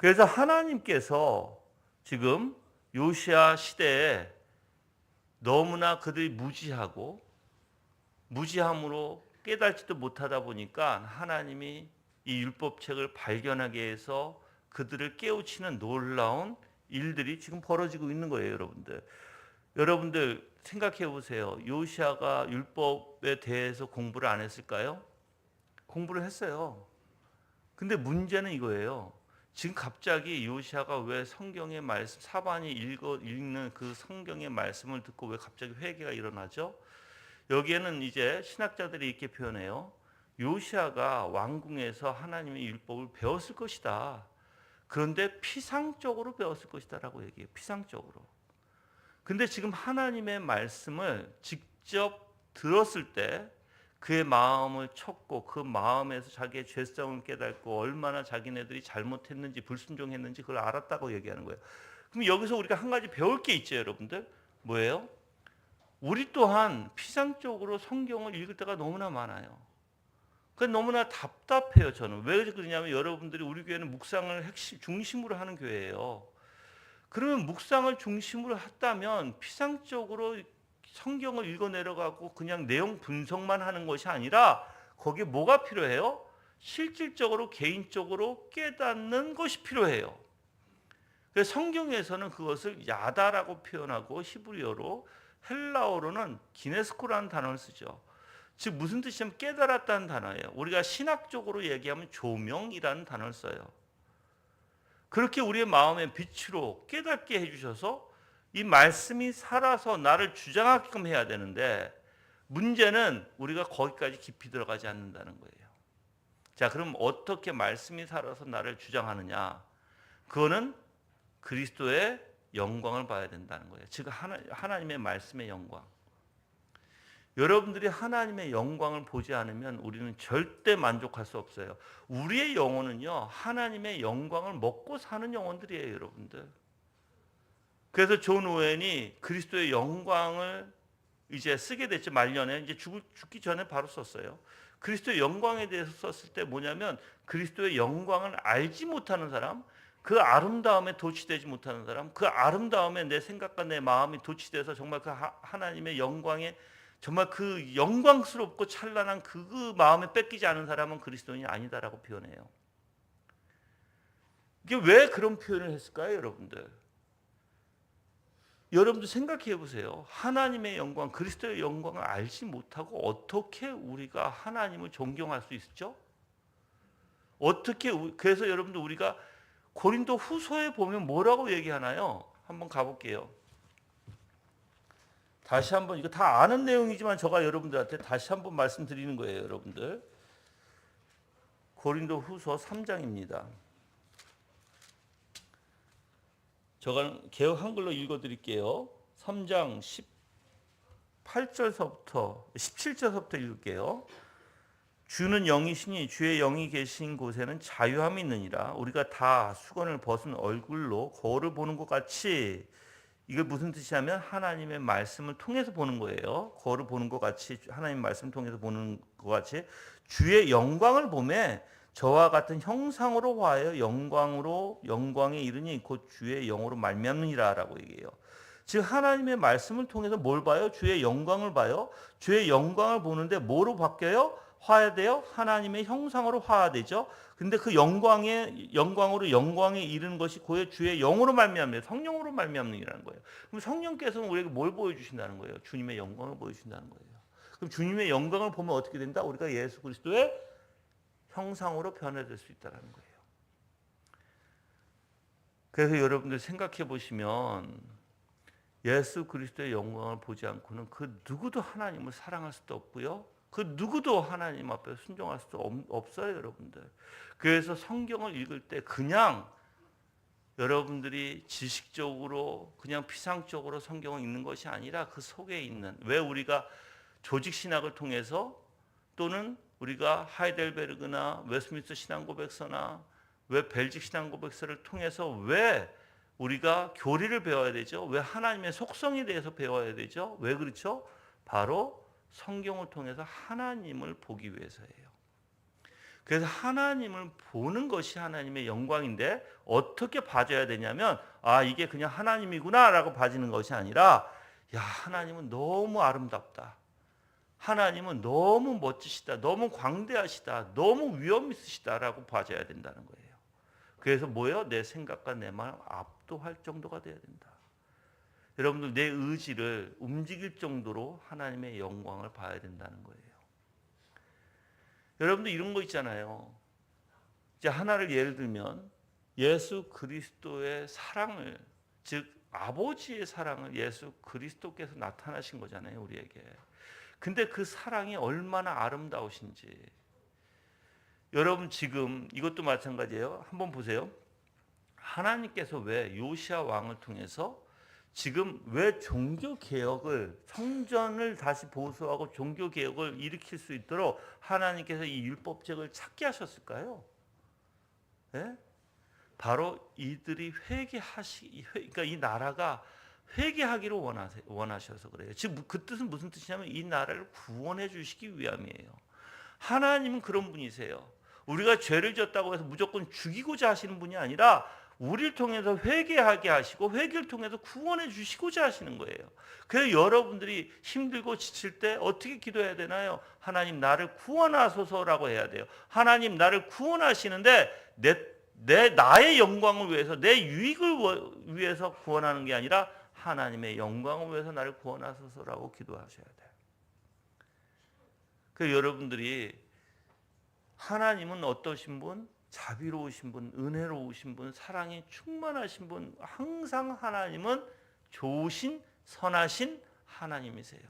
그래서 하나님께서 지금 요시야 시대에 너무나 그들이 무지함으로 깨닫지도 못하다 보니까 하나님이 이 율법책을 발견하게 해서 그들을 깨우치는 놀라운 일들이 지금 벌어지고 있는 거예요, 여러분들. 여러분들 생각해 보세요. 요시야가 율법에 대해서 공부를 안 했을까요? 공부를 했어요. 근데 문제는 이거예요. 지금 갑자기 요시야가 왜 성경의 말씀 사반이 읽는 그 성경의 말씀을 듣고 왜 갑자기 회개가 일어나죠? 여기에는 이제 신학자들이 이렇게 표현해요. 요시야가 왕궁에서 하나님의 율법을 배웠을 것이다. 그런데 피상적으로 배웠을 것이다라고 얘기해요. 피상적으로. 근데 지금 하나님의 말씀을 직접 들었을 때 그의 마음을 쳤고 그 마음에서 자기의 죄성을 깨닫고 얼마나 자기네들이 잘못했는지 불순종했는지 그걸 알았다고 얘기하는 거예요. 그럼 여기서 우리가 한 가지 배울 게 있죠, 여러분들. 뭐예요? 우리 또한 피상적으로 성경을 읽을 때가 너무나 많아요. 그 너무나 답답해요, 저는. 왜 그러냐면 여러분들이 우리 교회는 묵상을 중심으로 하는 교회예요. 그러면 묵상을 중심으로 했다면 피상적으로 성경을 읽어 내려가고 그냥 내용 분석만 하는 것이 아니라 거기에 뭐가 필요해요? 실질적으로 개인적으로 깨닫는 것이 필요해요. 그래서 성경에서는 그것을 야다라고 표현하고 히브리어로 헬라어로는 기네스코라는 단어를 쓰죠. 즉 무슨 뜻이냐면 깨달았다는 단어예요. 우리가 신학적으로 얘기하면 조명이라는 단어를 써요. 그렇게 우리의 마음의 빛으로 깨닫게 해주셔서 이 말씀이 살아서 나를 주장하게끔 해야 되는데 문제는 우리가 거기까지 깊이 들어가지 않는다는 거예요. 자, 그럼 어떻게 말씀이 살아서 나를 주장하느냐? 그거는 그리스도의 영광을 봐야 된다는 거예요. 즉 하나님의 말씀의 영광. 여러분들이 하나님의 영광을 보지 않으면 우리는 절대 만족할 수 없어요. 우리의 영혼은요, 하나님의 영광을 먹고 사는 영혼들이에요, 여러분들. 그래서 존 오웬이 그리스도의 영광을 이제 쓰게 됐죠. 말년에 이제 죽기 전에 바로 썼어요. 그리스도의 영광에 대해서 썼을 때 뭐냐면 그리스도의 영광을 알지 못하는 사람, 그 아름다움에 도취되지 못하는 사람, 그 아름다움에 내 생각과 내 마음이 도취돼서 정말 그 하나님의 영광에 정말 그 영광스럽고 찬란한 그 마음에 뺏기지 않은 사람은 그리스도인이 아니다라고 표현해요. 이게 왜 그런 표현을 했을까요, 여러분들? 여러분들 생각해 보세요. 하나님의 영광, 그리스도의 영광을 알지 못하고 어떻게 우리가 하나님을 존경할 수 있죠? 어떻게 그래서 여러분들 우리가 고린도 후서에 보면 뭐라고 얘기하나요? 한번 가볼게요. 다시 한번 이거 다 아는 내용이지만 제가 여러분들한테 다시 한번 말씀드리는 거예요, 여러분들. 고린도 후서 3장입니다. 제가 개역 한글로 읽어드릴게요. 3장 18절서부터 17절서부터 읽을게요. 주는 영이시니 주의 영이 계신 곳에는 자유함이 있느니라. 우리가 다 수건을 벗은 얼굴로 거울을 보는 것 같이, 이게 무슨 뜻이냐면 하나님의 말씀을 통해서 보는 거예요. 거울을 보는 것 같이, 하나님의 말씀을 통해서 보는 것 같이 주의 영광을 보매 저와 같은 형상으로 화하여 영광에 이르니 곧 주의 영으로 말미암느니라라고 얘기해요. 즉 하나님의 말씀을 통해서 뭘 봐요? 주의 영광을 봐요. 주의 영광을 보는데 뭐로 바뀌어요? 화해돼요? 하나님의 형상으로 화해되죠. 근데 그 영광으로 영광에 이르는 것이 고의 주의 영으로 말미암는, 성령으로 말미암는이라는 거예요. 그럼 성령께서는 우리에게 뭘 보여주신다는 거예요? 주님의 영광을 보여주신다는 거예요. 그럼 주님의 영광을 보면 어떻게 된다? 우리가 예수 그리스도의 형상으로 변화될 수 있다는 거예요. 그래서 여러분들 생각해 보시면 예수 그리스도의 영광을 보지 않고는 그 누구도 하나님을 사랑할 수도 없고요. 그 누구도 하나님 앞에 순종할 수도 없어요, 여러분들. 그래서 성경을 읽을 때 그냥 여러분들이 지식적으로 그냥 피상적으로 성경을 읽는 것이 아니라 그 속에 있는, 왜 우리가 조직 신학을 통해서 또는 우리가 하이델베르그나 웨스트민스터 신앙고백서나 왜 벨직 신앙고백서를 통해서 왜 우리가 교리를 배워야 되죠? 왜 하나님의 속성에 대해서 배워야 되죠? 왜 그렇죠? 바로 성경을 통해서 하나님을 보기 위해서예요. 그래서 하나님을 보는 것이 하나님의 영광인데 어떻게 봐줘야 되냐면 아 이게 그냥 하나님이구나라고 봐지는 것이 아니라 야 하나님은 너무 아름답다. 하나님은 너무 멋지시다. 너무 광대하시다. 너무 위엄 있으시다라고 봐줘야 된다는 거예요. 그래서 뭐예요? 내 생각과 내 마음 압도할 정도가 돼야 된다. 여러분들 내 의지를 움직일 정도로 하나님의 영광을 봐야 된다는 거예요. 여러분들 이런 거 있잖아요. 이제 하나를 예를 들면 예수 그리스도의 사랑을 즉 아버지의 사랑을 예수 그리스도께서 나타나신 거잖아요, 우리에게. 근데 그 사랑이 얼마나 아름다우신지. 여러분 지금 이것도 마찬가지예요. 한번 보세요. 하나님께서 왜 요시야 왕을 통해서 지금 왜 종교 개혁을 성전을 다시 보수하고 종교 개혁을 일으킬 수 있도록 하나님께서 이 율법책을 찾게 하셨을까요? 네? 바로 이들이 그러니까 이 나라가 회개하기를 원하셔서 그래요. 지금 그 뜻은 무슨 뜻이냐면 이 나라를 구원해 주시기 위함이에요. 하나님은 그런 분이세요. 우리가 죄를 졌다고 해서 무조건 죽이고자 하시는 분이 아니라 우리를 통해서 회개하게 하시고 회개를 통해서 구원해 주시고자 하시는 거예요. 그래서 여러분들이 힘들고 지칠 때 어떻게 기도해야 되나요? 하나님 나를 구원하소서라고 해야 돼요. 하나님 나를 구원하시는데 나의 영광을 위해서 내 유익을 위해서 구원하는 게 아니라 하나님의 영광을 위해서 나를 구원하소서라고 기도하셔야 돼요. 그래서 여러분들이 하나님은 어떠신 분? 자비로우신 분, 은혜로우신 분, 사랑이 충만하신 분, 항상 하나님은 좋으신 선하신 하나님이세요.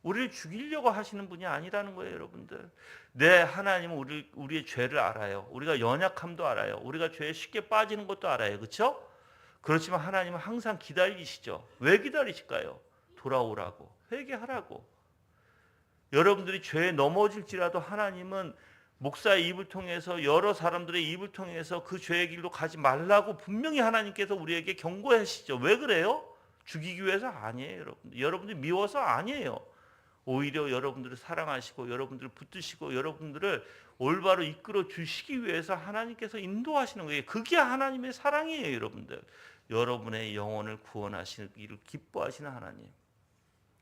우리를 죽이려고 하시는 분이 아니라는 거예요, 여러분들. 네, 하나님은 우리의 죄를 알아요. 우리가 연약함도 알아요. 우리가 죄에 쉽게 빠지는 것도 알아요. 그렇죠? 그렇지만 하나님은 항상 기다리시죠. 왜 기다리실까요? 돌아오라고, 회개하라고. 여러분들이 죄에 넘어질지라도 하나님은 목사의 입을 통해서 여러 사람들의 입을 통해서 그 죄의 길로 가지 말라고 분명히 하나님께서 우리에게 경고하시죠. 왜 그래요? 죽이기 위해서 아니에요, 여러분들. 여러분들이 미워서 아니에요. 오히려 여러분들을 사랑하시고 여러분들을 붙드시고 여러분들을 올바로 이끌어 주시기 위해서 하나님께서 인도하시는 거예요. 그게 하나님의 사랑이에요, 여러분들. 여러분의 영혼을 구원하시기를 기뻐하시는 하나님.